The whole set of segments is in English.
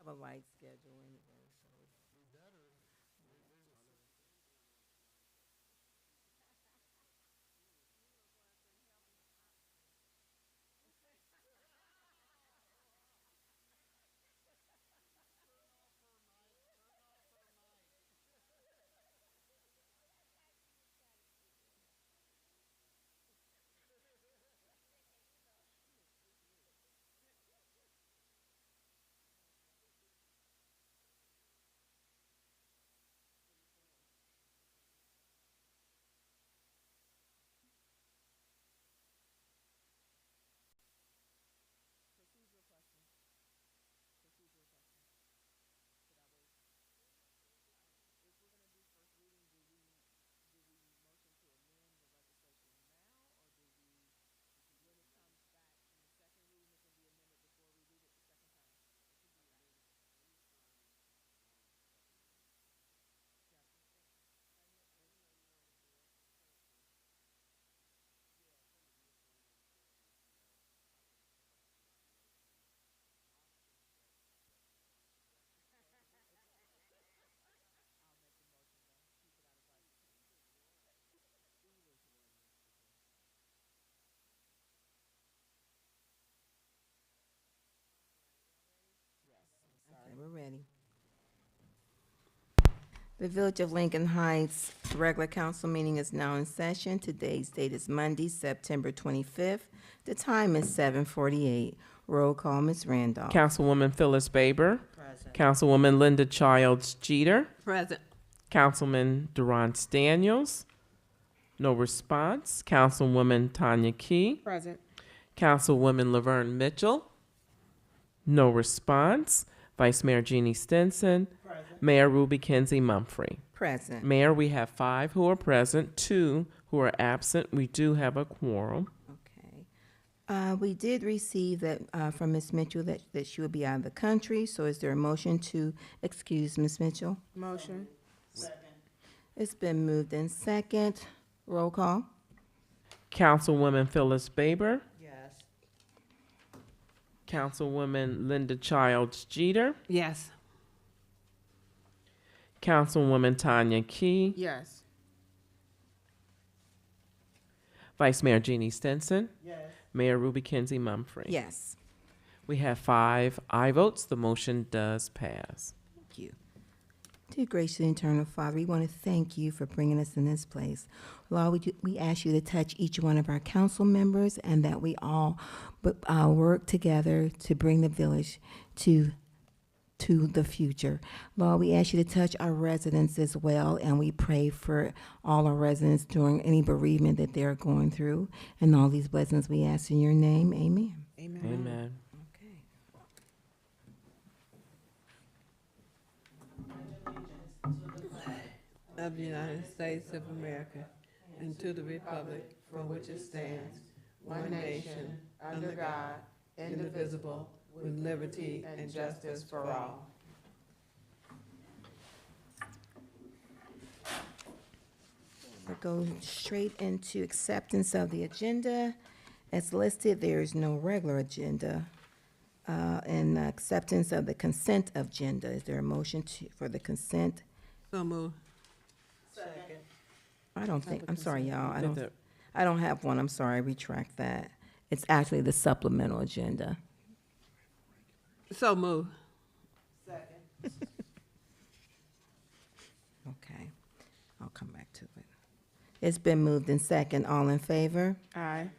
a light schedule anyway, so. Okay, we're ready. The Village of Lincoln Heights regular council meeting is now in session. Today's date is Monday, September 25th. The time is 7:48. Roll call, Ms. Randolph. Councilwoman Phyllis Baber. Present. Councilwoman Linda Childs Jeter. Present. Councilman Durance Daniels. No response. Councilwoman Tanya Key. Present. Councilwoman Laverne Mitchell. No response. Vice Mayor Jeannie Stinson. Present. Mayor Ruby Kenzie Mumphrey. Present. Mayor, we have 5 who are present, 2 who are absent. We do have a quorum. Okay. We did receive that from Ms. Mitchell that she will be out of the country. So is there a motion to excuse Ms. Mitchell? Motion. It's been moved in second. Roll call. Councilwoman Phyllis Baber. Yes. Councilwoman Linda Childs Jeter. Yes. Councilwoman Tanya Key. Yes. Vice Mayor Jeannie Stinson. Yes. Mayor Ruby Kenzie Mumphrey. Yes. We have 5 aye votes. The motion does pass. Thank you. Dear gracious and eternal Father, we want to thank you for bringing us in this place. Lord, we ask you to touch each one of our council members and that we all work together to bring the village to the future. Lord, we ask you to touch our residents as well, and we pray for all our residents during any bereavement that they're going through. And all these blessings we ask in your name. Amen. Amen. Amen. Okay. Of the United States of America and to the republic for which it stands, one nation, under God, indivisible, with liberty and justice for all. We'll go straight into acceptance of the agenda. As listed, there is no regular agenda. And acceptance of the consent agenda. Is there a motion for the consent? So move. I don't think, I'm sorry, y'all. Did the- I don't have one. I'm sorry. I retract that. It's actually the supplemental agenda. So move. Okay. I'll come back to it. It's been moved in second. All in favor? Aye. And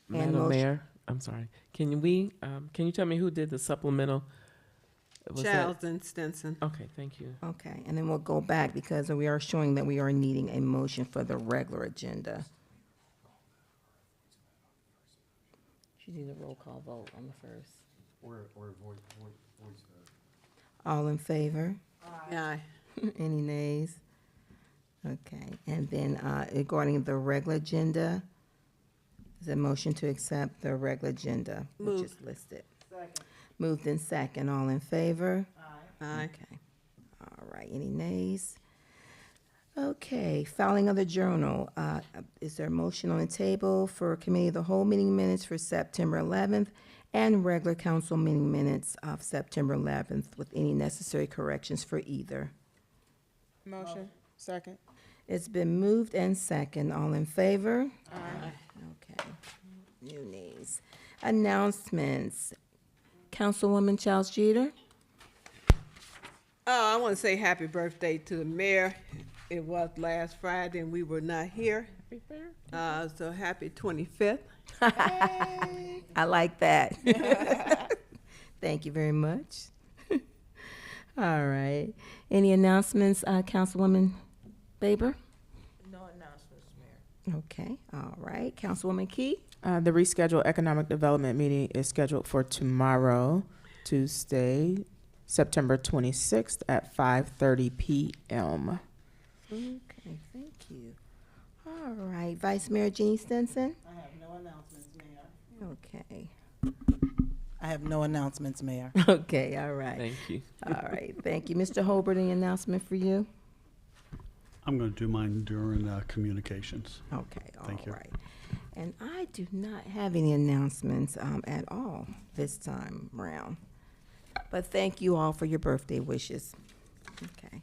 Madam motion- Mayor, I'm sorry. Can you tell me who did the supplemental? Was that- Childs and Stinson. Okay, thank you. Okay, and then we'll go back because we are showing that we are needing a motion for the regular agenda. She did a roll call vote on the first. Or voice vote. All in favor? Aye. Any nays? Okay, and then regarding the regular agenda, is a motion to accept the regular agenda, which Move. is listed. Moved in second, all in favor? Aye. Okay, all right, any nays? Okay, filing of the journal, is there a motion on the table for committee of the whole meeting minutes for September 11th and regular council meeting minutes of September 11th with any necessary corrections for either. Motion. Second. It's been moved and second. All in favor? Aye. Okay. New nays. Announcements. Councilwoman Charles Jeter? I want to say happy birthday to the mayor. It was last Friday and we were not here. So happy 25th. I like that. Thank you very much. All right. Any announcements, Councilwoman Baber? No announcements, Mayor. Okay. All right. Councilwoman Key? The rescheduled economic development meeting is scheduled for tomorrow, Tuesday, September 26th at 5:30 p.m. Okay, thank you. All right. Vice Mayor Jeannie Stinson? I have no announcements, Mayor. Okay. I have no announcements, Mayor. Okay, all right. Thank you. All right, thank you. Mr. Holbert, any announcement for you? I'm going to do mine during communications. Okay, all Thank you. right. And I do not have any announcements at all this time around. But thank you all for your birthday wishes. Okay.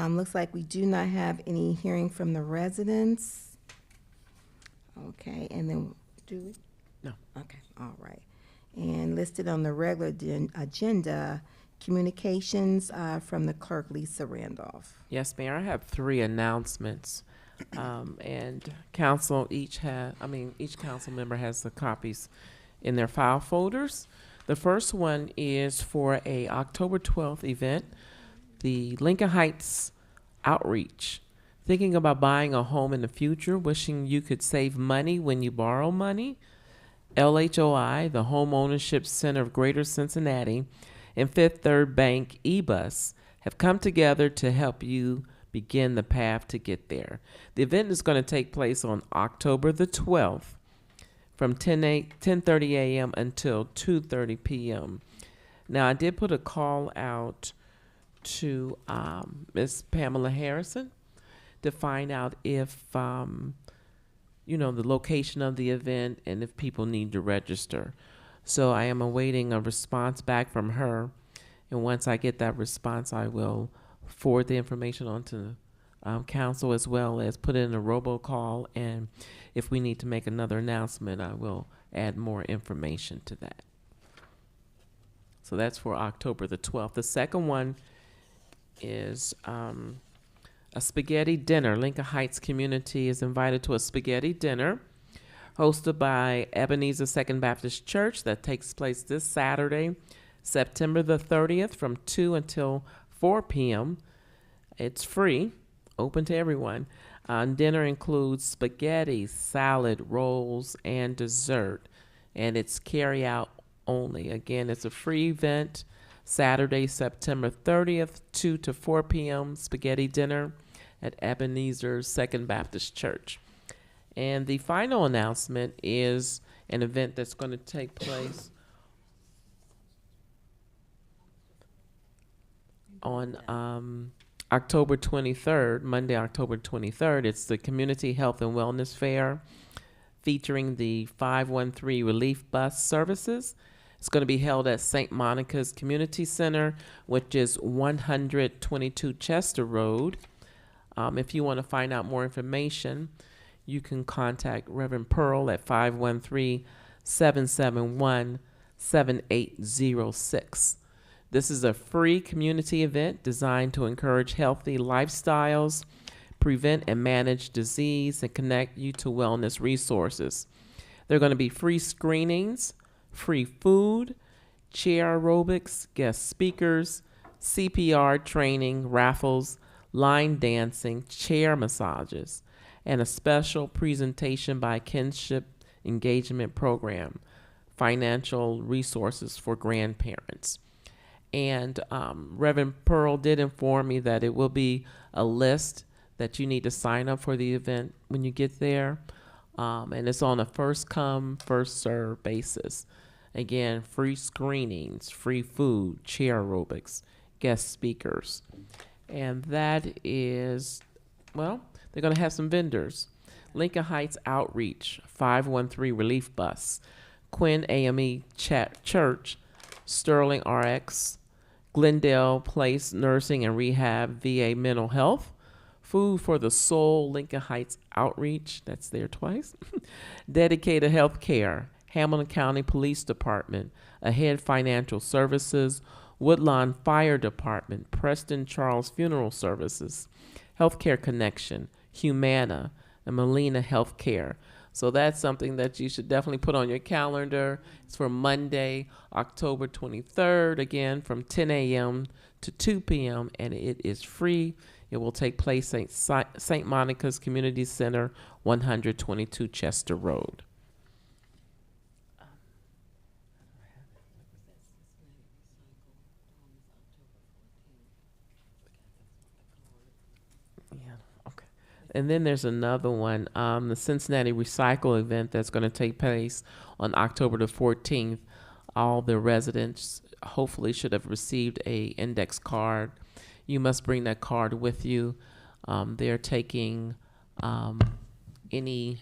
Looks like we do not have any hearing from the residents. Okay, and then, do we? No. Okay, all right. And listed on the regular agenda, communications from the clerk, Lisa Randolph. Yes, Mayor, I have 3 announcements. And each council member has the copies in their file folders. The first one is for a October 12th event, the Lincoln Heights Outreach. Thinking about buying a home in the future, wishing you could save money when you borrow money? LHOI, the Home Ownership Center of Greater Cincinnati, and Fifth Third Bank eBus have come together to help you begin the path to get there. The event is going to take place on October the 12th from 10:30 a.m. until 2:30 p.m. Now, I did put a call out to Ms. Pamela Harrison to find out if the location of the event and if people need to register. So I am awaiting a response back from her. And once I get that response, I will forward the information on to council, as well as put in a robocall. And if we need to make another announcement, I will add more information to that. So that's for October the 12th. The second one is a spaghetti dinner. Lincoln Heights community is invited to a spaghetti dinner hosted by Ebenezer Second Baptist Church that takes place this Saturday, September the 30th from 2 until 4 p.m. It's free, open to everyone. Dinner includes spaghetti, salad, rolls, and dessert, and it's carry out only. Again, it's a free event, Saturday, September 30th, 2 to 4 p.m. spaghetti dinner at Ebenezer's Second Baptist Church. And the final announcement is an event that's going to take place on October 23rd, Monday, October 23rd. It's the Community Health and Wellness Fair featuring the 513 Relief Bus Services. It's going to be held at St. Monica's Community Center, which is 122 Chester Road. If you want to find out more information, you can contact Reverend Pearl at 513-771-7806. This is a free community event designed to encourage healthy lifestyles, prevent and manage disease, and connect you to wellness resources. There are going to be free screenings, free food, chair aerobics, guest speakers, CPR training, raffles, line dancing, chair massages, and a special presentation by Kinship Engagement Program, financial resources for grandparents. And Reverend Pearl did inform me that it will be a list that you need to sign up for the event when you get there. And it's on a first come, first serve basis. Again, free screenings, free food, chair aerobics, guest speakers. And that is, well, they're going to have some vendors. Lincoln Heights Outreach, 513 Relief Bus, Quinn AME Church, Sterling RX, Glendale Place Nursing and Rehab, VA Mental Health, Food for the Soul, Lincoln Heights Outreach, that's there twice, Dedicated Healthcare, Hamilton County Police Department, Ahead Financial Services, Woodlawn Fire Department, Preston Charles Funeral Services, Healthcare Connection, Humana, and Molina Healthcare. So that's something that you should definitely put on your calendar. It's for Monday, October 23rd, again from 10 a.m. to 2 p.m., and it is free. It will take place at St. Monica's Community Center, 122 Chester Road. Yeah, okay. And then there's another one, the Cincinnati Recycle event that's going to take place on October the 14th. All the residents hopefully should have received a index card. You must bring that card with you. They're taking any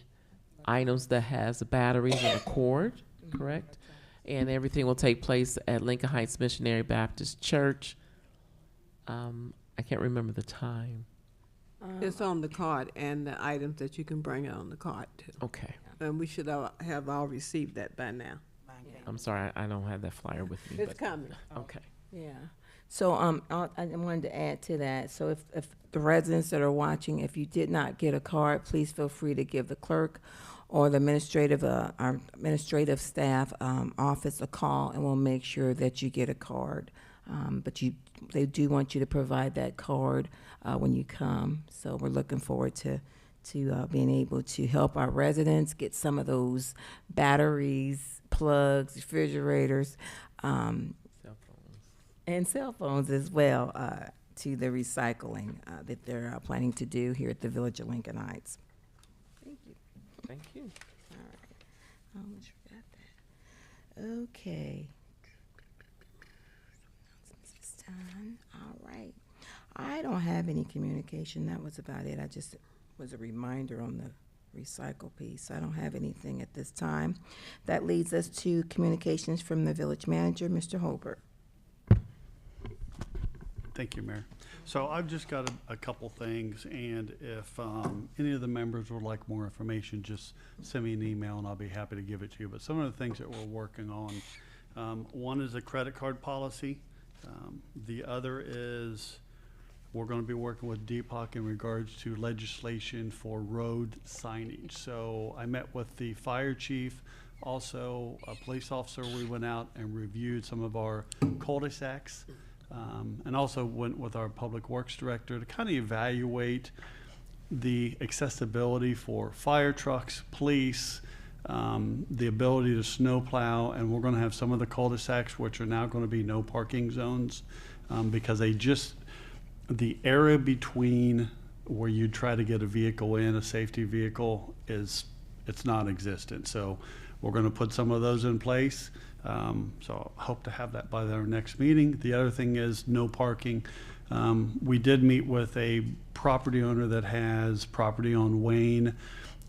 items that has batteries and a cord, correct? And everything will take place at Lincoln Heights Missionary Baptist Church. I can't remember the time. It's on the card and the items that you can bring on the card too. Okay. And we should have all received that by now. I'm sorry, I don't have that flyer with me. It's but- coming. Okay. Yeah. So I wanted to add to that. So if the residents that are watching, if you did not get a card, please feel free to give the clerk or the our administrative staff office a call, and we'll make sure that you get a card. But they do want you to provide that card when you come. So we're looking forward to being able to help our residents get some of those batteries, plugs, refrigerators, Cell phones. and cell phones as well to the recycling that they're planning to do here at the Village of Lincoln Heights. Thank you. Thank you. All right. I almost forgot that. Okay. It's done. All right. I don't have any communication. That was about it. I just was a reminder on the recycle piece. I don't have anything at this time. That leads us to communications from the village manager, Mr. Holbert. Thank you, Mayor. So I've just got a couple things, and if any of the members would like more information, just send me an email and I'll be happy to give it to you. But some of the things that we're working on, one is a credit card policy. The other is we're going to be working with DPOC in regards to legislation for road signage. So I met with the fire chief, also a police officer. We went out and reviewed some of our cul-de-sacs. And also went with our public works director to kind of evaluate the accessibility for fire trucks, police, the ability to snowplow, and we're going to have some of the cul-de-sacs which are now going to be no parking zones because the area between where you try to get a vehicle in, a safety vehicle, it's non-existent. So we're going to put some of those in place. So I hope to have that by our next meeting. The other thing is no parking. We did meet with a property owner that has property on Wayne,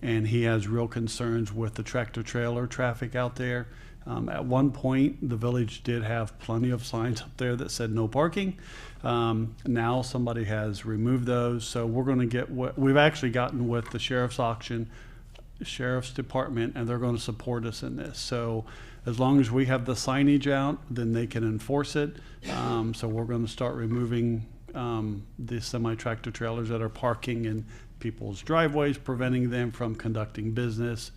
and he has real concerns with the tractor trailer traffic out there. At one point, the village did have plenty of signs up there that said no parking. Now somebody has removed those. So we're going to get we've actually gotten with the sheriff's department, and they're going to support us in this. So as long as we have the signage out, then they can enforce it. So we're going to start removing the semi-tractor trailers that are parking in people's driveways, preventing them from conducting business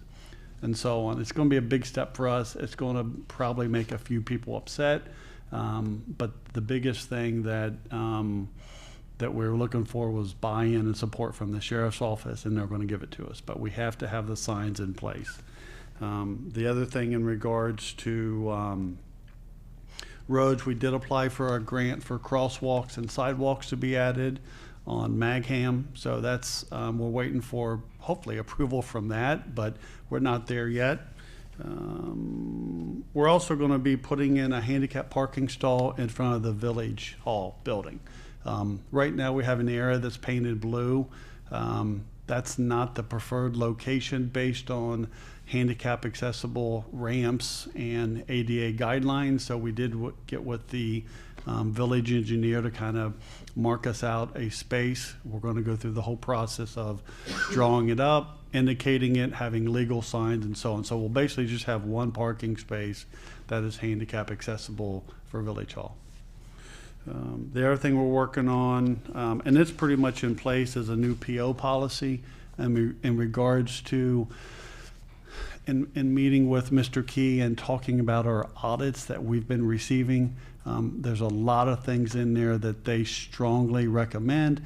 and so on. It's going to be a big step for us. It's going to probably make a few people upset. But the biggest thing that we were looking for was buy-in and support from the sheriff's office, and they're going to give it to us. But we have to have the signs in place. The other thing in regards to roads, we did apply for a grant for crosswalks and sidewalks to be added on Magham. So that's, we're waiting for hopefully approval from that, but we're not there yet. We're also going to be putting in a handicap parking stall in front of the Village Hall building. Right now we have an area that's painted blue. that's not the preferred location based on handicap accessible ramps and ADA guidelines. So we did get with the village engineer to kind of mark us out a space. We're going to go through the whole process of drawing it up, indicating it, having legal signs and so on. So we'll basically just have one parking space that is handicap accessible for Village Hall. The other thing we're working on, and it's pretty much in place, is a new PO policy in regards to in meeting with Mr. Key and talking about our audits that we've been receiving. There's a lot of things in there that they strongly recommend.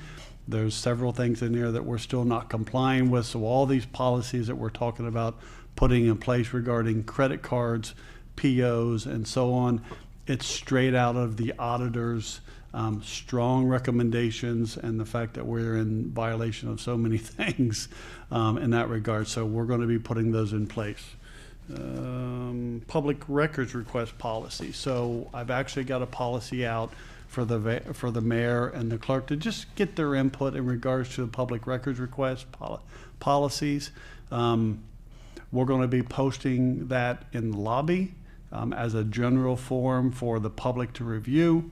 There's several things in there that we're still not complying with. So all these policies that we're talking about putting in place regarding credit cards, POs, and so on, it's straight out of the auditor's strong recommendations and the fact that we're in violation of so many things in that regard. So we're going to be putting those in place. Public records request policy. So I've actually got a policy out for the mayor and the clerk to just get their input in regards to the public records request policies. We're going to be posting that in the lobby as a general forum for the public to review.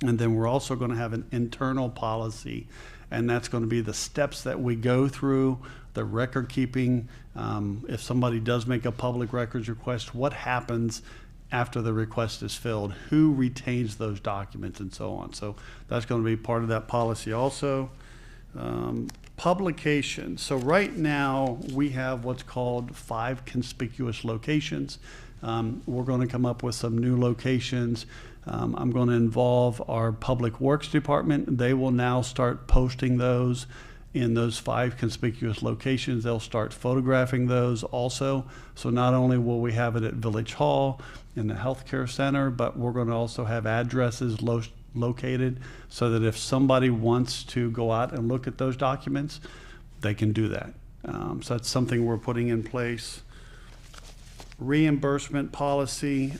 And then we're also going to have an internal policy, and that's going to be the steps that we go through, the record keeping. If somebody does make a public records request, what happens after the request is filled, who retains those documents, and so on. So that's going to be part of that policy also. Publication. So right now we have what's called 5 conspicuous locations. We're going to come up with some new locations. I'm going to involve our Public Works Department. They will now start posting those in those 5 conspicuous locations. They'll start photographing those also. So not only will we have it at Village Hall, in the healthcare center, but we're going to also have addresses located so that if somebody wants to go out and look at those documents, they can do that. So that's something we're putting in place. Reimbursement policy.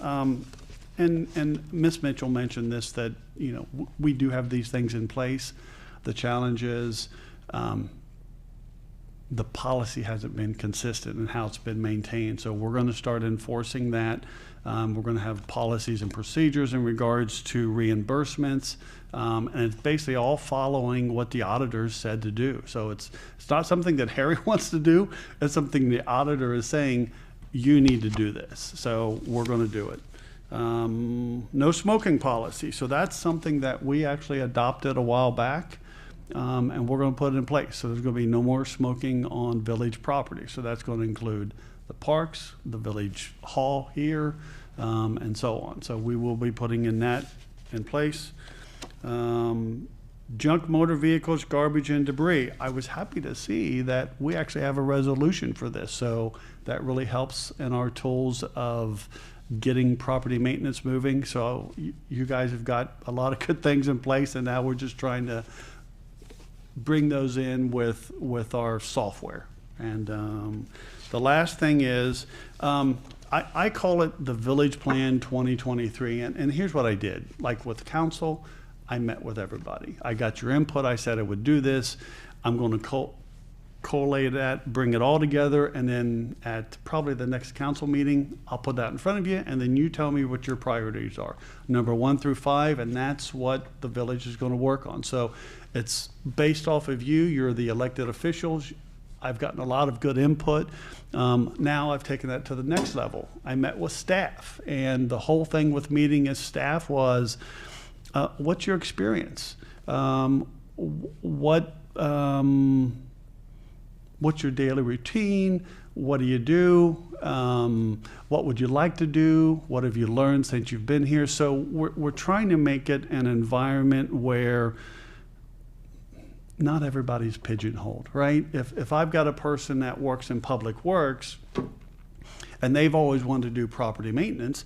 And Ms. Mitchell mentioned this, that, you know, we do have these things in place. The challenge is the policy hasn't been consistent in how it's been maintained. So we're going to start enforcing that. We're going to have policies and procedures in regards to reimbursements. And it's basically all following what the auditors said to do. So it's not something that Harry wants to do. It's something the auditor is saying, you need to do this. So we're going to do it. No smoking policy. So that's something that we actually adopted a while back, and we're going to put it in place. So there's going to be no more smoking on village property. So that's going to include the parks, the village hall here, and so on. So we will be putting that in place. Junk motor vehicles, garbage, and debris. I was happy to see that we actually have a resolution for this. So that really helps in our tools of getting property maintenance moving. So you guys have got a lot of good things in place, and now we're just trying to bring those in with our software. And the last thing is, I call it the Village Plan 2023. And here's what I did. Like with council, I met with everybody. I got your input. I said I would do this. I'm going to collate that, bring it all together, and then at probably the next council meeting, I'll put that in front of you, and then you tell me what your priorities are. Number 1 through 5, and that's what the village is going to work on. So it's based off of you. You're the elected officials. I've gotten a lot of good input. Now I've taken that to the next level. I met with staff, and the whole thing with meeting as staff was, what's your experience? What's your daily routine? What do you do? What would you like to do? What have you learned since you've been here? So we're trying to make it an environment where not everybody's pigeonholed, right? If I've got a person that works in public works and they've always wanted to do property maintenance,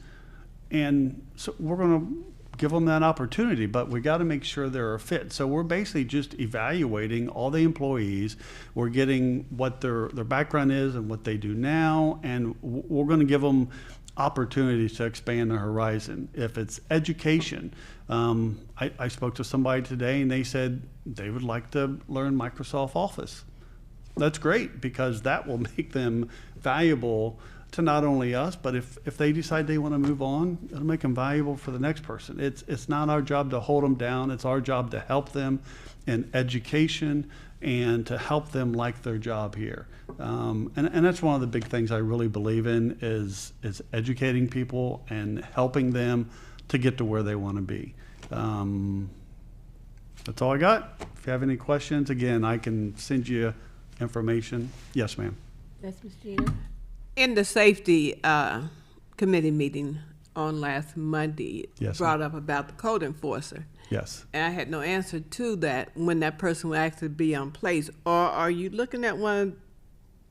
and so we're going to give them that opportunity, but we got to make sure they're a fit. So we're basically just evaluating all the employees. We're getting what their background is and what they do now, and we're going to give them opportunities to expand their horizon. If it's education, I spoke to somebody today and they said they would like to learn Microsoft Office. that's great, because that will make them valuable to not only us, but if they decide they want to move on, it'll make them valuable for the next person. It's not our job to hold them down. It's our job to help them in education and to help them like their job here. And that's one of the big things I really believe in is educating people and helping them to get to where they want to be. That's all I got. If you have any questions, again, I can send you information. Yes, ma'am. That's Ms. Jeter. In the safety committee meeting on last Monday, Yes, brought up about the code enforcer. Yes. And I had no answer to that when that person will actually be on place. Or are you looking at one of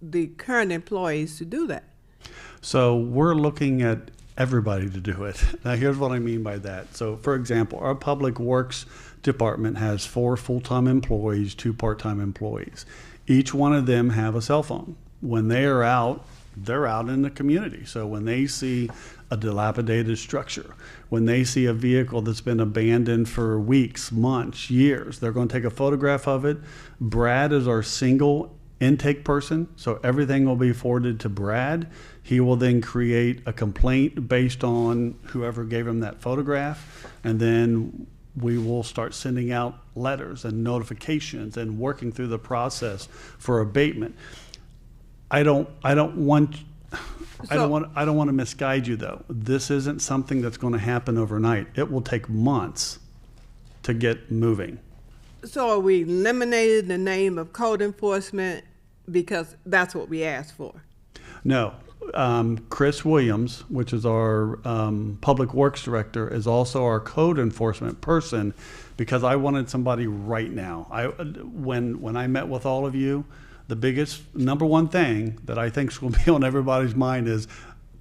the current employees to do that? So we're looking at everybody to do it. Now, here's what I mean by that. So, for example, our Public Works Department has 4 full-time employees, 2 part-time employees. Each one of them have a cell phone. When they are out, they're out in the community. So when they see a dilapidated structure, when they see a vehicle that's been abandoned for weeks, months, years, they're going to take a photograph of it. Brad is our single intake person, so everything will be forwarded to Brad. He will then create a complaint based on whoever gave him that photograph, and then we will start sending out letters and notifications and working through the process for abatement. I don't want to misguide you, though. This isn't something that's going to happen overnight. It will take months to get moving. So are we eliminating the name of code enforcement because that's what we asked for? No. Chris Williams, which is our Public Works Director, is also our code enforcement person, because I wanted somebody right now. When I met with all of you, the biggest number one thing that I think is going to be on everybody's mind is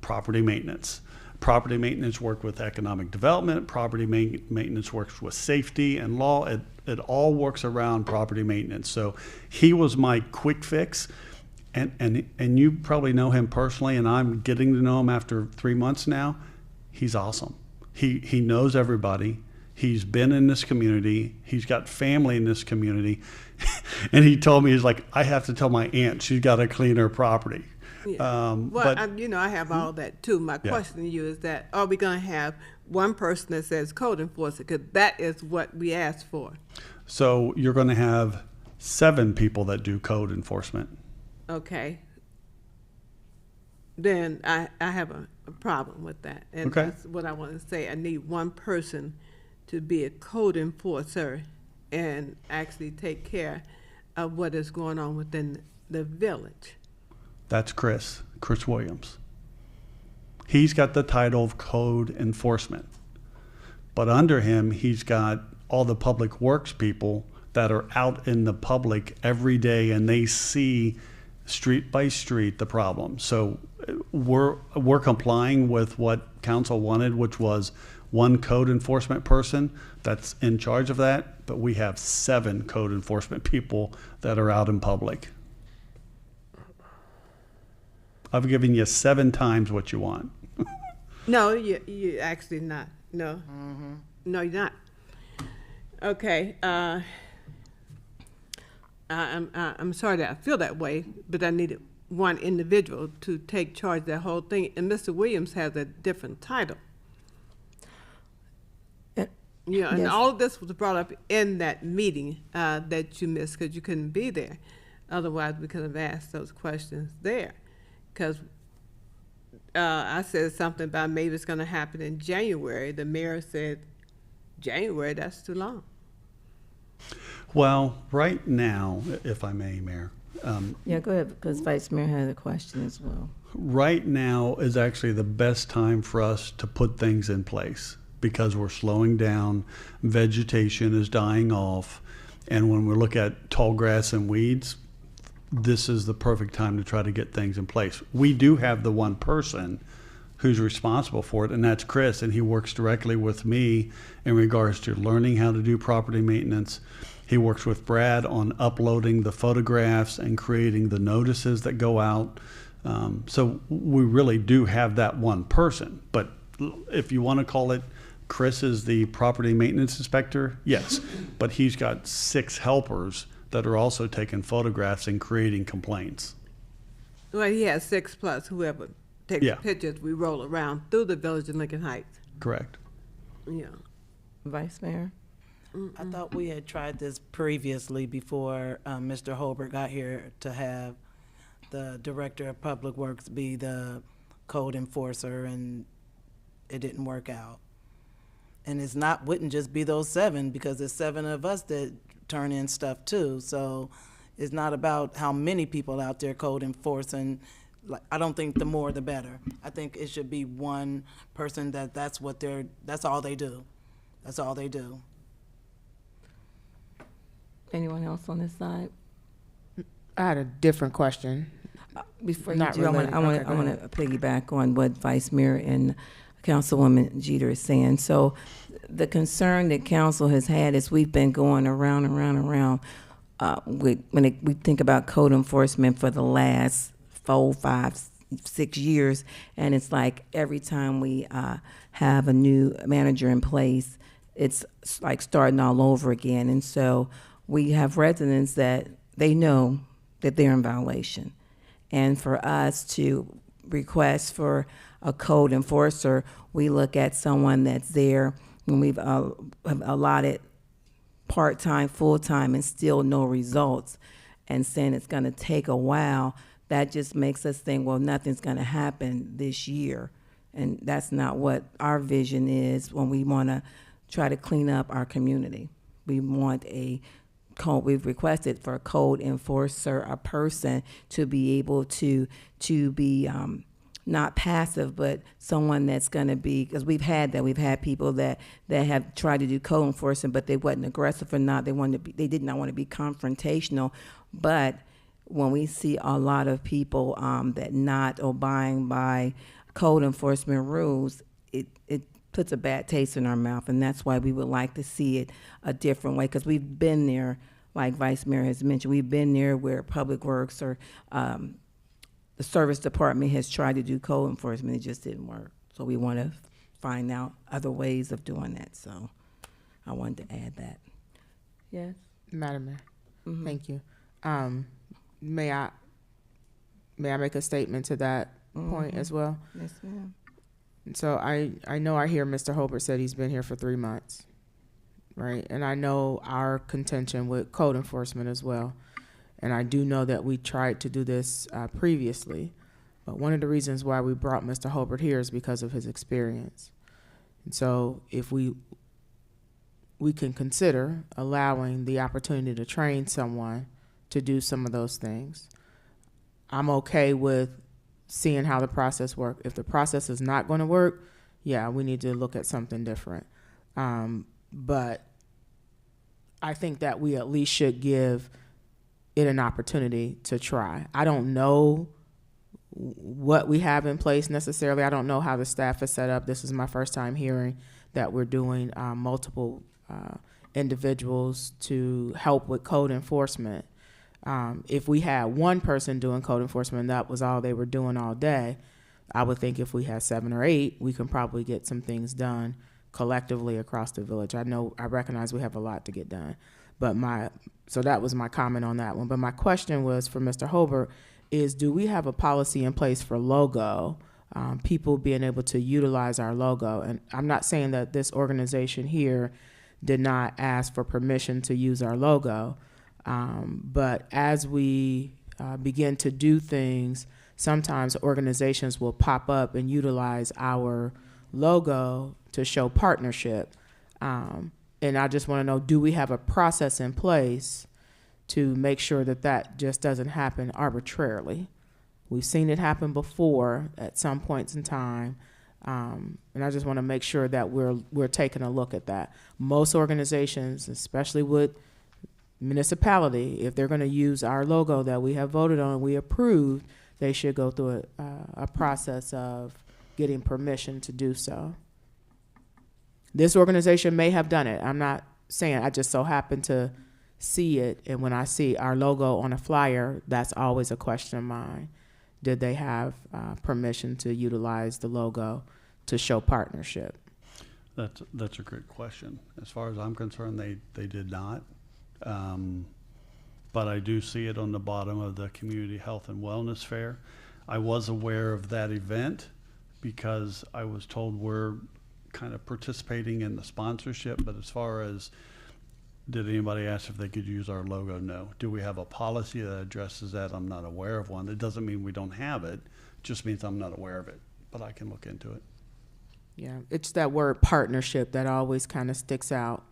property maintenance. Property maintenance works with economic development. Property maintenance works with safety and law. It all works around property maintenance. So he was my quick fix. And you probably know him personally, and I'm getting to know him after 3 months now. He's awesome. He knows everybody. He's been in this community. He's got family in this community. And he told me, he's like, I have to tell my aunt she's got to clean her property. Yeah. But I have all that too. My question to you is that, are we going to have one person that says code enforcer? Because that is what we asked for. So you're going to have 7 people that do code enforcement. Okay. Then I have a problem with that. And Okay. that's what I want to say. I need one person to be a code enforcer and actually take care of what is going on within the village. That's Chris Williams. He's got the title of code enforcement. But under him, he's got all the public works people that are out in the public every day, and they see street by street the problem. So we're complying with what council wanted, which was one code enforcement person that's in charge of that, but we have 7 code enforcement people that are out in public. I've given you 7 times what you want. No, you actually not. No. No, you're not. Okay. I'm sorry that I feel that way, but I needed one individual to take charge of that whole thing. And Mr. Williams has a different title. Yeah, and Yes. all of this was brought up in that meeting that you missed because you couldn't be there. Otherwise, we could have asked those questions there. Because I said something about maybe it's going to happen in January. The mayor said, January, that's too long. Well, right now, if I may, Mayor, Yeah, go ahead, because Vice Mayor has a question as well. right now is actually the best time for us to put things in place, because we're slowing down, vegetation is dying off, and when we look at tall grass and weeds, this is the perfect time to try to get things in place. We do have the one person who's responsible for it, and that's Chris, and he works directly with me in regards to learning how to do property maintenance. He works with Brad on uploading the photographs and creating the notices that go out. So we really do have that one person, but if you want to call it Chris is the property maintenance inspector, yes, but he's got 6 helpers that are also taking photographs and creating complaints. Well, he has 6+, whoever takes Yeah. pictures, we roll around through the village of Lincoln Heights. Correct. Yeah. Vice Mayor? I thought we had tried this previously before Mr. Holbert got here, to have the Director of Public Works be the code enforcer, and it didn't work out. And it's not, wouldn't just be those 7, because there's 7 of us that turn in stuff too. So it's not about how many people out there code enforcing. Like, I don't think the more the better. I think it should be one person that's all they do. That's all they do. Anyone else on this side? I had a different question. Before you Not do, I related. want Okay, go to piggyback on what Vice Mayor and Councilwoman Jeter is saying. So the concern that council has had is we've been going around and around and around we think about code enforcement for the last 4, 5, 6 years, and it's like every time we have a new manager in place, it's like starting all over again. And so we have residents that they know that they're in violation. And for us to request for a code enforcer, we look at someone that's there when we've allotted part-time, full-time, and still no results, and saying it's going to take a while. That just makes us think, well, nothing's going to happen this year. And that's not what our vision is when we want to try to clean up our community. We want a code, we've requested for a code enforcer, a person to be able to be not passive, but someone that's going to be, because we've had people that have tried to do code enforcement, but they wasn't aggressive or not. They did not want to be confrontational. But when we see a lot of people that not abiding by code enforcement rules, it puts a bad taste in our mouth, and that's why we would like to see it a different way, because we've been there, like Vice Mayor has mentioned, we've been there where Public Works or the service department has tried to do code enforcement, it just didn't work. So we want to find out other ways of doing that, so I wanted to add that. Yes? Madam Mayor, Mhm. thank you. May I make a statement to that point as well? Yes, ma'am. So I know I hear Mr. Holbert said he's been here for 3 months, right? And I know our contention with code enforcement as well. And I do know that we tried to do this previously. But one of the reasons why we brought Mr. Holbert here is because of his experience. And so if we can consider allowing the opportunity to train someone to do some of those things. I'm okay with seeing how the process works. If the process is not going to work, yeah, we need to look at something different. But I think that we at least should give it an opportunity to try. I don't know what we have in place necessarily. I don't know how the staff is set up. This is my first time hearing that we're doing multiple individuals to help with code enforcement. If we had one person doing code enforcement and that was all they were doing all day, I would think if we had 7 or 8, we can probably get some things done collectively across the village. I recognize we have a lot to get done, but so that was my comment on that one. But my question was for Mr. Holbert is, do we have a policy in place for logo, people being able to utilize our logo? And I'm not saying that this organization here did not ask for permission to use our logo, but as we begin to do things, sometimes organizations will pop up and utilize our logo to show partnership. And I just want to know, do we have a process in place to make sure that that just doesn't happen arbitrarily? We've seen it happen before at some points in time. And I just want to make sure that we're taking a look at that. Most organizations, especially with municipality, if they're going to use our logo that we have voted on and we approved, they should go through a process of getting permission to do so. This organization may have done it. I'm not saying, I just so happen to see it, and when I see our logo on a flyer, that's always a question of mine. Did they have permission to utilize the logo to show partnership? That's a great question. As far as I'm concerned, they did not. but I do see it on the bottom of the Community Health and Wellness Fair. I was aware of that event because I was told we're kind of participating in the sponsorship, but as far as did anybody ask if they could use our logo? No. Do we have a policy that addresses that? I'm not aware of one. It doesn't mean we don't have it, just means I'm not aware of it, but I can look into it. Yeah, it's that word partnership that always kind of sticks out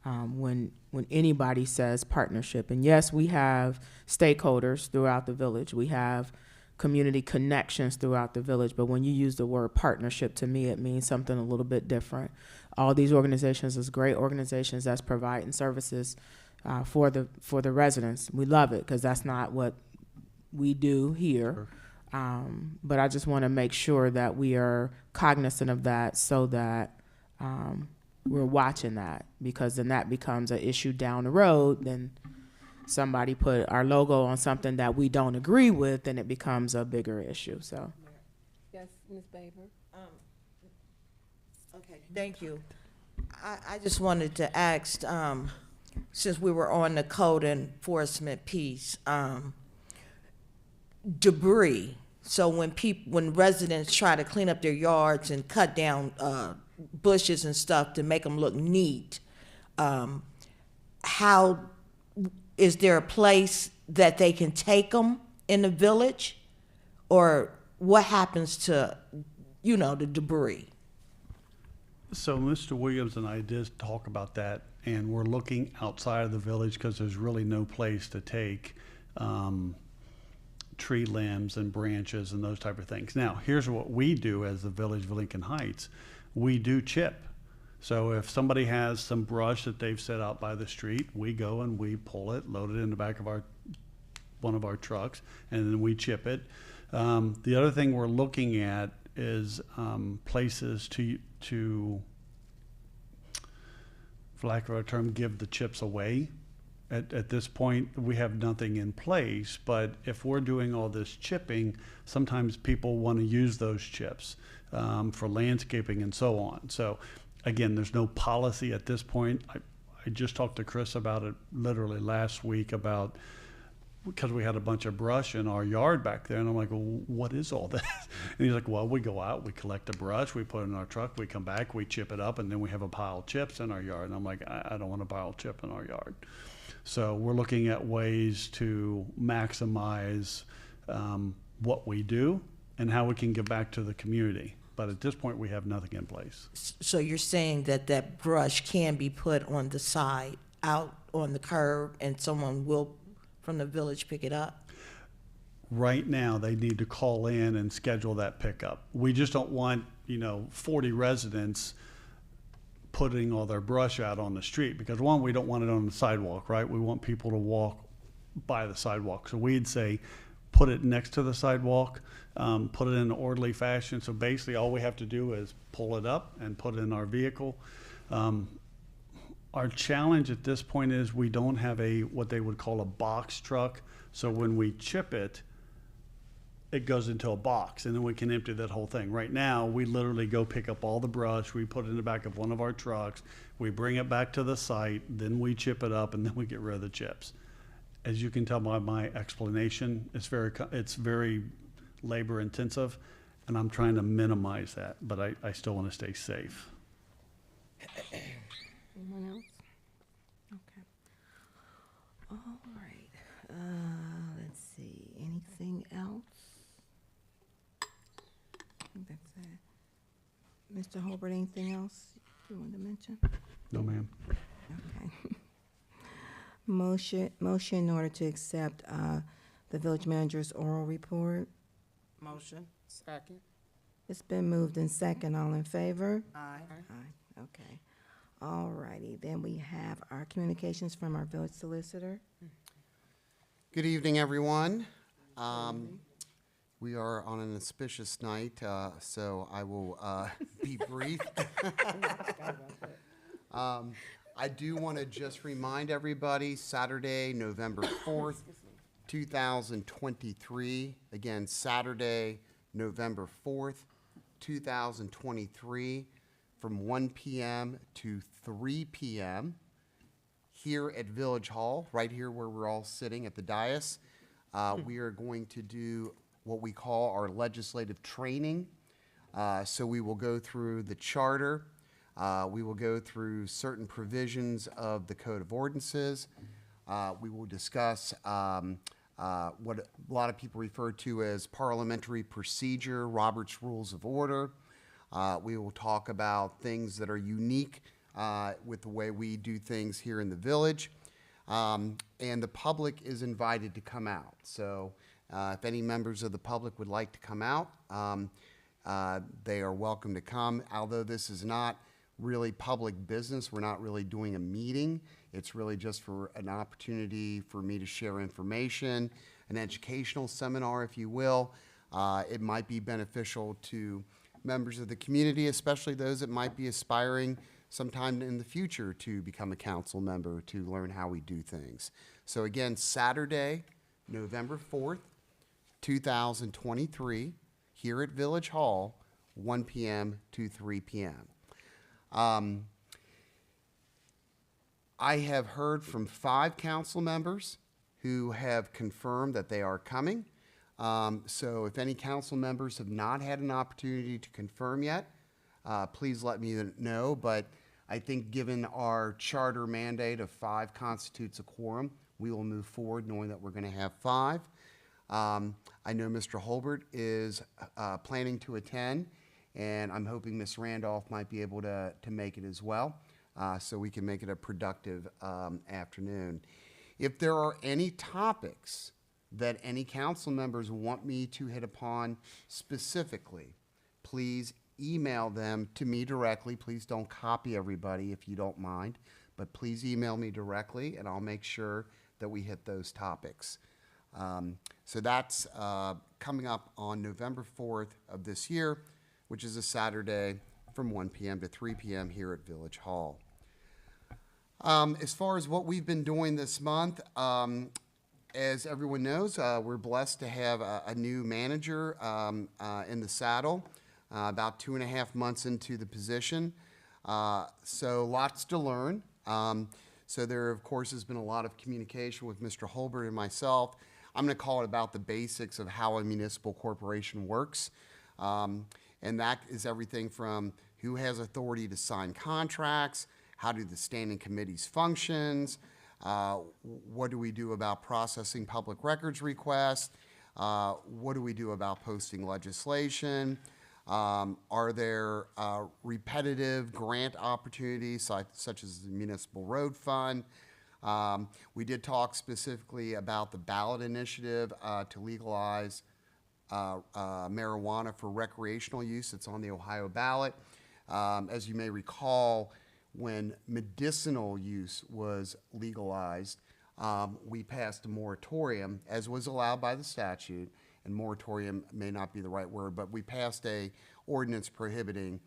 when anybody says partnership. And yes, we have stakeholders throughout the village. We have community connections throughout the village. But when you use the word partnership, to me, it means something a little bit different. All these organizations is great organizations that's providing services for the residents. We love it because that's not what we do here. But I just want to make sure that we are cognizant of that so that we're watching that, because then that becomes an issue down the road. Then somebody put our logo on something that we don't agree with, and it becomes a bigger issue. So, Yes, Ms. Baber? Okay, thank you. I just wanted to ask, since we were on the code enforcement piece, debris. So when residents try to clean up their yards and cut down bushes and stuff to make them look neat, how is there a place that they can take them in the village, or what happens to, the debris? So Mr. Williams and I did talk about that, and we're looking outside of the village because there's really no place to take tree limbs and branches and those type of things. Now, here's what we do as the Village of Lincoln Heights. We do chip. So if somebody has some brush that they've set out by the street, we go and we pull it, load it in the back of one of our trucks, and then we chip it. The other thing we're looking at is places to, for lack of a term, give the chips away. At this point, we have nothing in place, but if we're doing all this chipping, sometimes people want to use those chips for landscaping and so on. So again, there's no policy at this point. I just talked to Chris about it literally last week because we had a bunch of brush in our yard back there, and I'm like, well, what is all this? And he's like, well, we go out, we collect the brush, we put it in our truck, we come back, we chip it up, and then we have a pile of chips in our yard. And I'm like, I don't want a pile of chip in our yard. So we're looking at ways to maximize what we do and how we can give back to the community. But at this point, we have nothing in place. So you're saying that brush can be put on the side, out on the curb, and someone will, from the village, pick it up? Right now, they need to call in and schedule that pickup. We just don't want, 40 residents putting all their brush out on the street, because one, we don't want it on the sidewalk, right? We want people to walk by the sidewalk. So we'd say, put it next to the sidewalk, put it in an orderly fashion. So basically all we have to do is pull it up and put it in our vehicle. Our challenge at this point is we don't have what they would call a box truck. So when we chip it, it goes into a box, and then we can empty that whole thing. Right now, we literally go pick up all the brush, we put it in the back of one of our trucks, we bring it back to the site, then we chip it up, and then we get rid of the chips. As you can tell by my explanation, it's very labor intensive, and I'm trying to minimize that, but I still want to stay safe. Anyone else? Okay. All right. Let's see. Anything else? I think that's it. Mr. Holbert, anything else you want to mention? No, ma'am. Okay. Motion in order to accept the village manager's oral report. Motion? second. It's been moved in second. All in favor? Aye. Aye. Okay. All righty. Then we have our communications from our village solicitor. Good evening, everyone. We are on an auspicious night, so I will be brief. I do want to just remind everybody, Saturday, November 4th, 2023. Again, Saturday, November 4th, 2023, from 1 p.m. to 3 p.m. here at Village Hall, right here where we're all sitting at the dais. We are going to do what we call our legislative training. So we will go through the charter. We will go through certain provisions of the Code of Ordinances. We will discuss what a lot of people refer to as parliamentary procedure, Robert's Rules of Order. We will talk about things that are unique with the way we do things here in the village. And the public is invited to come out. So if any members of the public would like to come out, they are welcome to come. Although this is not really public business, we're not really doing a meeting. It's really just for an opportunity for me to share information, an educational seminar, if you will. It might be beneficial to members of the community, especially those that might be aspiring sometime in the future to become a council member, to learn how we do things. So again, Saturday, November 4th, 2023, here at Village Hall, 1 p.m. to 3 p.m. I have heard from 5 council members who have confirmed that they are coming. So if any council members have not had an opportunity to confirm yet, please let me know. But I think given our charter mandate of 5 constitutes a quorum, we will move forward knowing that we're going to have 5. I know Mr. Holbert is planning to attend, and I'm hoping Ms. Randolph might be able to make it as well, so we can make it a productive afternoon. If there are any topics that any council members want me to hit upon specifically, please email them to me directly. Please don't copy everybody if you don't mind, but please email me directly, and I'll make sure that we hit those topics. So that's coming up on November 4th of this year, which is a Saturday from 1 p.m. to 3 p.m. here at Village Hall. As far as what we've been doing this month, as everyone knows, we're blessed to have a new manager in the saddle, about 2.5 months into the position. So lots to learn. So there, of course, has been a lot of communication with Mr. Holbert and myself. I'm going to call it about the basics of how a municipal corporation works. And that is everything from who has authority to sign contracts, how do the standing committees functions, what do we do about processing public records requests, what do we do about posting legislation, are there repetitive grant opportunities such as the Municipal Road Fund? We did talk specifically about the ballot initiative to legalize marijuana for recreational use. It's on the Ohio ballot. As you may recall, when medicinal use was legalized, we passed a moratorium, as was allowed by the statute, and moratorium may not be the right word, but we passed a ordinance prohibiting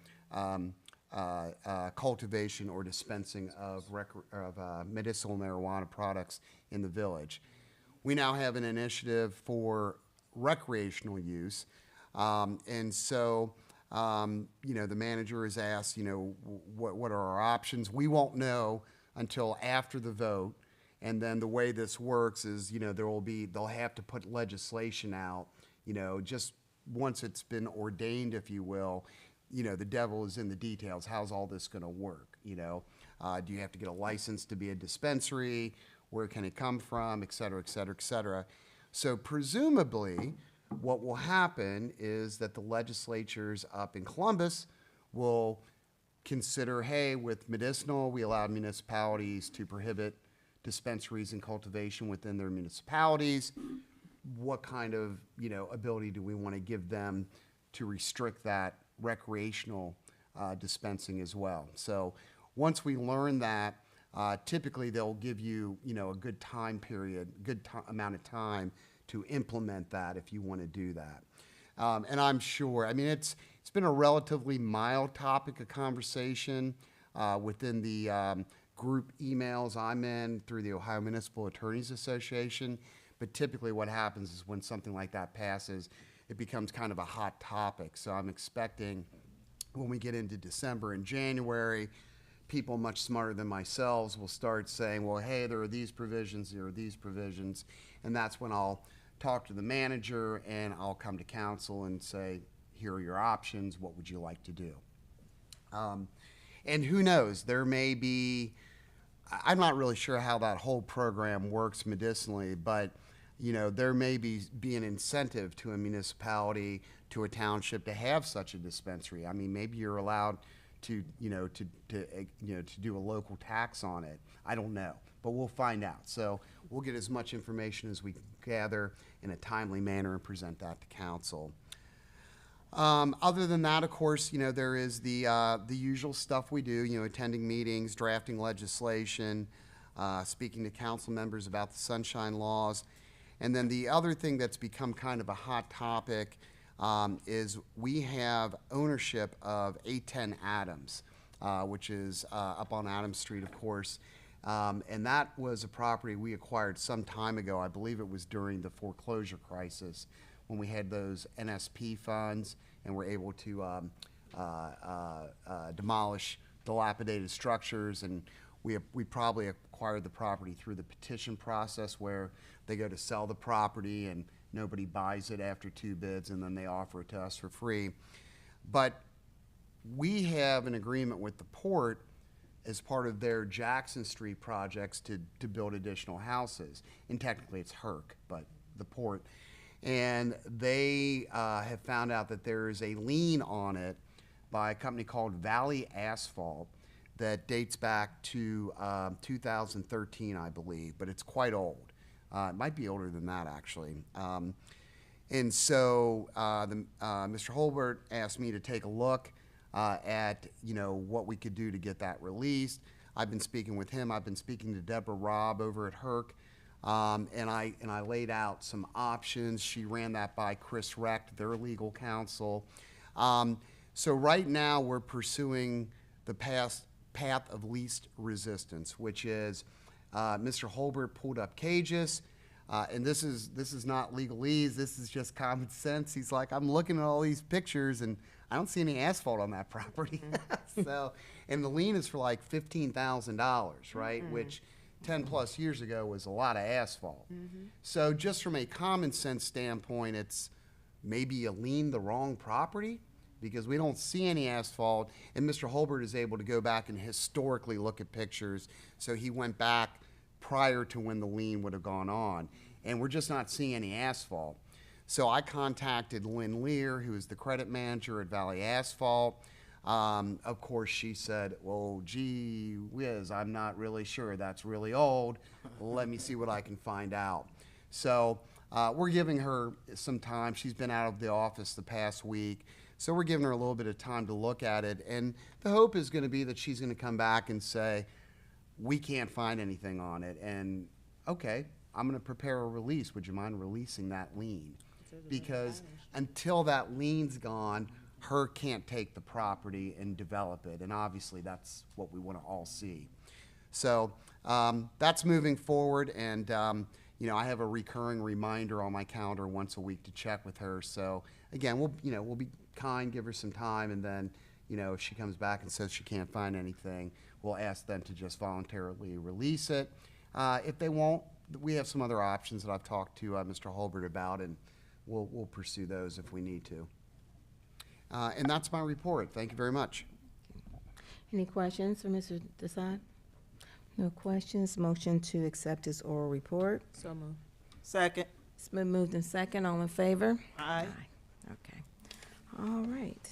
cultivation or dispensing of medicinal marijuana products in the village. We now have an initiative for recreational use, and so the manager has asked, what are our options? We won't know until after the vote. And then the way this works is, they'll have to put legislation out, just once it's been ordained, if you will. The devil is in the details. How's all this going to work? Do you have to get a license to be a dispensary? Where can it come from? Et cetera, et cetera, et cetera. So presumably, what will happen is that the legislatures up in Columbus will consider, hey, with medicinal, we allow municipalities to prohibit dispensaries and cultivation within their municipalities. What kind of, ability do we want to give them to restrict that recreational dispensing as well? So once we learn that, typically they'll give you, a good time period, amount of time to implement that if you want to do that. And I'm sure, it's been a relatively mild topic of conversation within the group emails I'm in through the Ohio Municipal Attorneys Association. But typically what happens is when something like that passes, it becomes kind of a hot topic. So I'm expecting when we get into December and January, people much smarter than myself will start saying, well, hey, there are these provisions, there are these provisions. And that's when I'll talk to the manager and I'll come to council and say, here are your options. What would you like to do? And who knows, there may be, I'm not really sure how that whole program works medicinally, but you know, there may be an incentive to a municipality, to a township to have such a dispensary. I mean, maybe you're allowed to, to do a local tax on it. I don't know, but we'll find out. So we'll get as much information as we can gather in a timely manner and present that to council. Other than that, of course, there is the usual stuff we do, attending meetings, drafting legislation, speaking to council members about the sunshine laws. And then the other thing that's become kind of a hot topic is we have ownership of 810 Adams, which is up on Adams Street, of course. And that was a property we acquired some time ago. I believe it was during the foreclosure crisis when we had those NSP funds and were able to demolish dilapidated structures. And we probably acquired the property through the petition process where they go to sell the property and nobody buys it after 2 bids and then they offer it to us for free. But we have an agreement with the port as part of their Jackson Street projects to build additional houses. And technically it's HERC, but the port. And they have found out that there is a lien on it by a company called Valley Asphalt that dates back to 2013, I believe, but it's quite old. It might be older than that, actually. And so Mr. Holbert asked me to take a look at what we could do to get that released. I've been speaking with him. I've been speaking to Deborah Robb over at HERC, and I laid out some options. She ran that by Chris Recht, their legal counsel. So right now we're pursuing the path of least resistance, which is Mr. Holbert pulled up cages. And this is not legalese. This is just common sense. He's like, I'm looking at all these pictures and I don't see any asphalt on that property. So, and the lien is for like $15,000, right? Which 10 plus years ago was a lot of asphalt. So just from a common sense standpoint, it's maybe you lien the wrong property because we don't see any asphalt. And Mr. Holbert is able to go back and historically look at pictures. So he went back prior to when the lien would have gone on. And we're just not seeing any asphalt. So I contacted Lynn Lear, who is the credit manager at Valley Asphalt. Of course, she said, well, gee whiz, I'm not really sure. That's really old. Let me see what I can find out. So we're giving her some time. She's been out of the office the past week. So we're giving her a little bit of time to look at it. And the hope is going to be that she's going to come back and say, we can't find anything on it. And okay, I'm going to prepare a release. Would you mind releasing that lien? Because until that lien's gone, her can't take the property and develop it. And obviously that's what we want to all see. So that's moving forward. And I have a recurring reminder on my calendar once a week to check with her. So again, we'll be kind, give her some time, and then if she comes back and says she can't find anything, we'll ask them to just voluntarily release it. If they won't, we have some other options that I've talked to Mr. Holbert about, and we'll pursue those if we need to. And that's my report. Thank you very much. Any questions for Mr. Desai? No questions. Motion to accept his oral report. So moved. Second. It's been moved in second. All in favor? Aye. Okay. All right.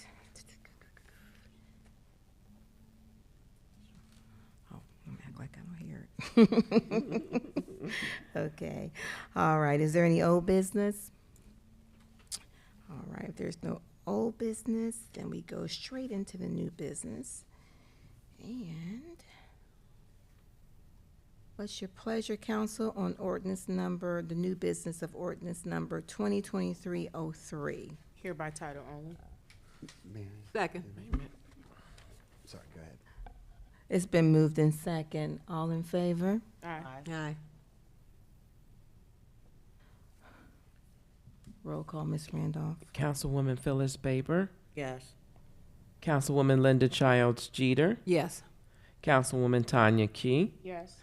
Oh, I'm act like I don't hear it. Okay. All right. Is there any old business? All right. If there's no old business, then we go straight into the new business. And what's your pleasure, council, on the new business of ordinance number 2023-03? Here by title only. Second. Sorry, go ahead. It's been moved in second. All in favor? Aye. Aye. Roll call, Ms. Randolph. Councilwoman Phyllis Baber, Yes. Councilwoman Linda Childs Jeter, Yes. Councilwoman Tanya Key, Yes.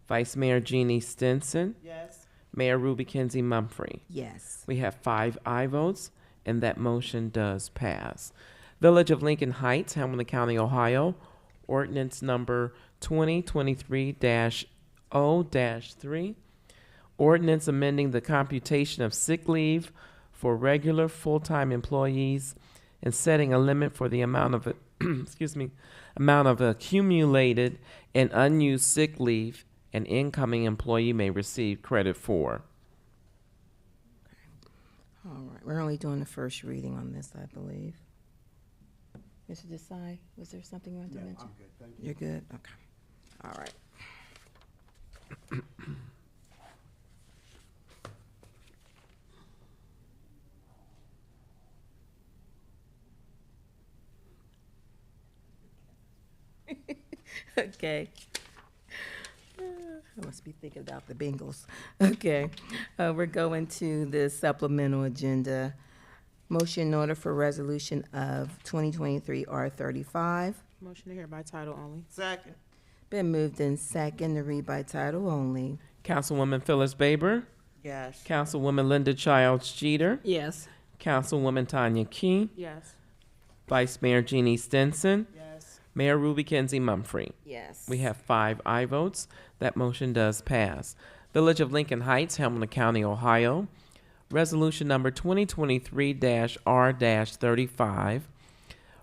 Vice Mayor Jeannie Stinson, Yes. Mayor Ruby Kenzie Mumfree. Yes. We have 5 aye votes, and that motion does pass. Village of Lincoln Heights, Hamilton County, Ohio, ordinance number 2023-0-3. Ordinance amending the computation of sick leave for regular full-time employees and setting a limit for the amount of amount of accumulated and unused sick leave an incoming employee may receive credit for. All right, we're only doing the first reading on this, I believe. Mr. Desai, was there something you wanted to mention? I'm good, thank you. You're good? Okay. All right. Okay. I must be thinking about the Bengals. Okay. We're going to the supplemental agenda. Motion in order for resolution of 2023 R35. Motion to hear by title only. Second. Been moved in second to read by title only. Councilwoman Phyllis Baber, Yes. Councilwoman Linda Childs Jeter, Yes. Councilwoman Tanya Key, Yes. Vice Mayor Jeannie Stinson, Yes. Mayor Ruby Kenzie Mumfree. Yes. We have 5 aye votes. That motion does pass. Village of Lincoln Heights, Hamilton County, Ohio. Resolution number 2023-R-35.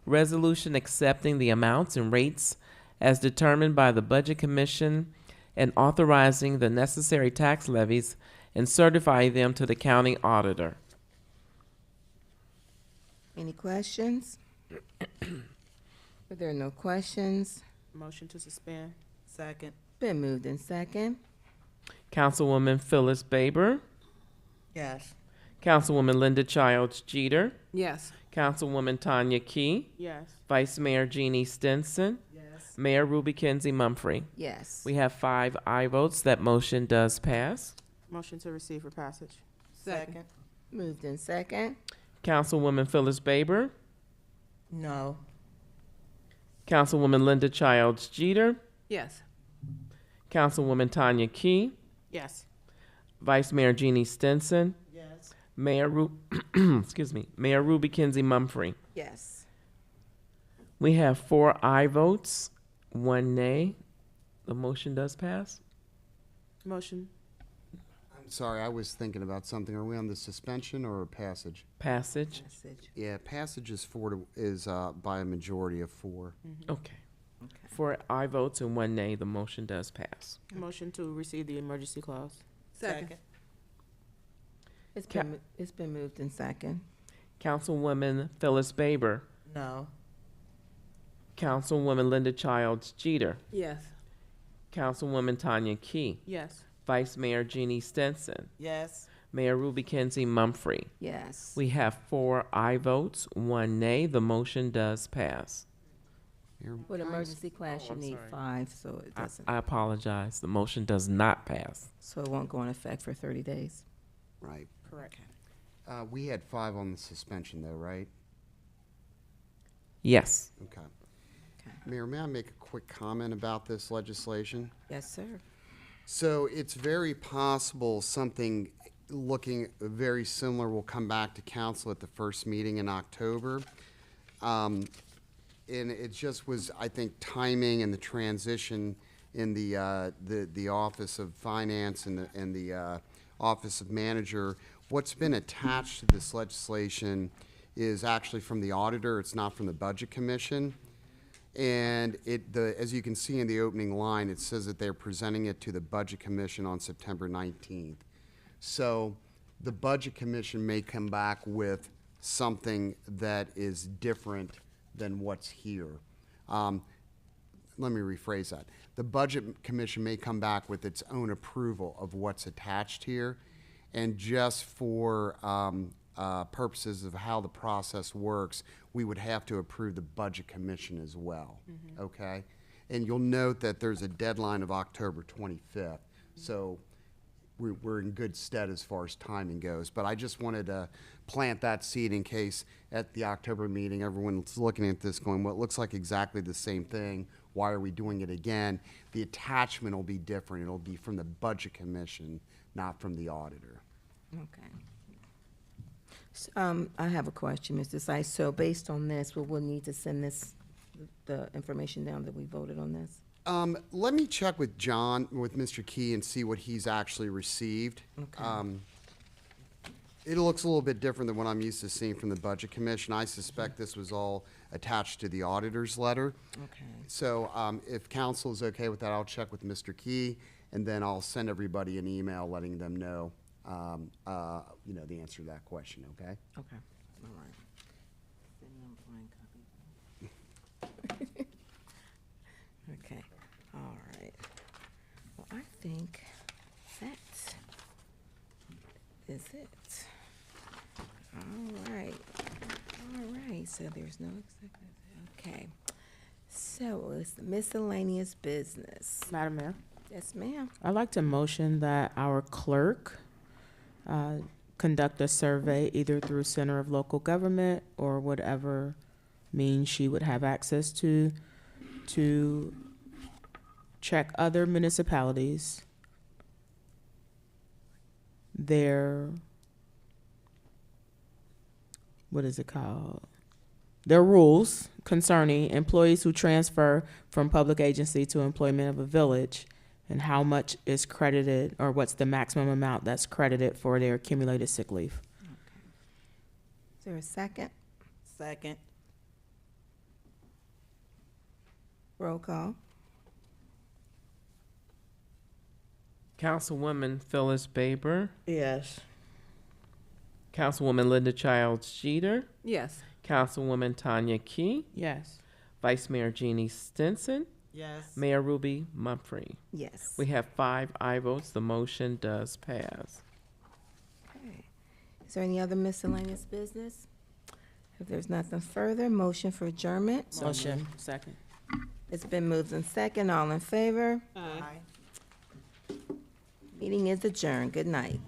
Resolution accepting the amounts and rates as determined by the Budget Commission and authorizing the necessary tax levies and certifying them to the county auditor. Any questions? If there are no questions, Motion to suspend. Second. been moved in second. Councilwoman Phyllis Baber, Yes. Councilwoman Linda Childs Jeter, Yes. Councilwoman Tanya Key, Yes. Vice Mayor Jeannie Stinson, Yes. Mayor Ruby Kenzie Mumfree. Yes. We have 5 aye votes. That motion does pass. Motion to receive for passage. Second. Moved in second. Councilwoman Phyllis Baber, No. Councilwoman Linda Childs Jeter, Yes. Councilwoman Tanya Key, Yes. Vice Mayor Jeannie Stinson, Yes. Mayor Mayor Ruby Kenzie Mumfree. Yes. We have 4 aye votes, 1 nay. The motion does pass. Motion. I'm sorry, I was thinking about something. Are we on the suspension or passage? Passage. Message. Yeah, passage is by a majority of 4. Okay. 4 aye votes and 1 nay. The motion does pass. Motion to receive the emergency clause. Second. It's been moved in second. Councilwoman Phyllis Baber, No. Councilwoman Linda Childs Jeter, Yes. Councilwoman Tanya Key, Yes. Vice Mayor Jeannie Stinson, Yes. Mayor Ruby Kenzie Mumfree. Yes. We have 4 aye votes, 1 nay. The motion does pass. Mayor, With can I- emergency class, you I'm need sorry. 5, so it doesn't, I apologize. The motion does not pass. so it won't go in effect for 30 days. Right. Correct. We had 5 on the suspension though, right? Yes. Okay. Okay. Mayor, may I make a quick comment about this legislation? Yes, sir. So it's very possible something looking very similar will come back to council at the first meeting in October. And it just was, I think, timing and the transition in the Office of Finance and the Office of Manager. What's been attached to this legislation is actually from the auditor. It's not from the Budget Commission. And as you can see in the opening line, it says that they're presenting it to the Budget Commission on September 19th. So the Budget Commission may come back with something that is different than what's here. Let me rephrase that. The Budget Commission may come back with its own approval of what's attached here. And just for purposes of how the process works, we would have to approve the Budget Commission as well, okay? And you'll note that there's a deadline of October 25th. So we're in good stead as far as timing goes. But I just wanted to plant that seed in case at the October meeting, everyone's looking at this going, well, it looks like exactly the same thing. Why are we doing it again? The attachment will be different. It'll be from the Budget Commission, not from the auditor. Okay. I have a question, Mr. Seiss. So based on this, we'll need to send the information down that we voted on this? Let me check with John, with Mr. Key, and see what he's actually received. Okay. It looks a little bit different than what I'm used to seeing from the Budget Commission. I suspect this was all attached to the auditor's letter. Okay. So if council is okay with that, I'll check with Mr. Key, and then I'll send everybody an email letting them know, the answer to that question, okay? Okay, all right. Okay, all right. Well, I think that is it. All right, so there's no executive, okay. So it's miscellaneous business. Madam Mayor, Yes, ma'am. I'd like to motion that our clerk conduct a survey either through Center of Local Government or whatever means she would have access to check other municipalities, their, what is it called? Their rules concerning employees who transfer from public agency to employment of a village, and how much is credited, or what's the maximum amount that's credited for their accumulated sick leave. Is there a second? Second. Roll call. Councilwoman Phyllis Baber, Yes. Councilwoman Linda Childs Jeter, Yes. Councilwoman Tanya Key, Yes. Vice Mayor Jeannie Stinson, Yes. Mayor Ruby Mumphrey. Yes. We have 5 aye votes. The motion does pass. Okay. Is there any other miscellaneous business? If there's nothing further, motion for adjournment. Motion. Second. It's been moved in second. All in favor? Aye. Meeting is adjourned. Good night.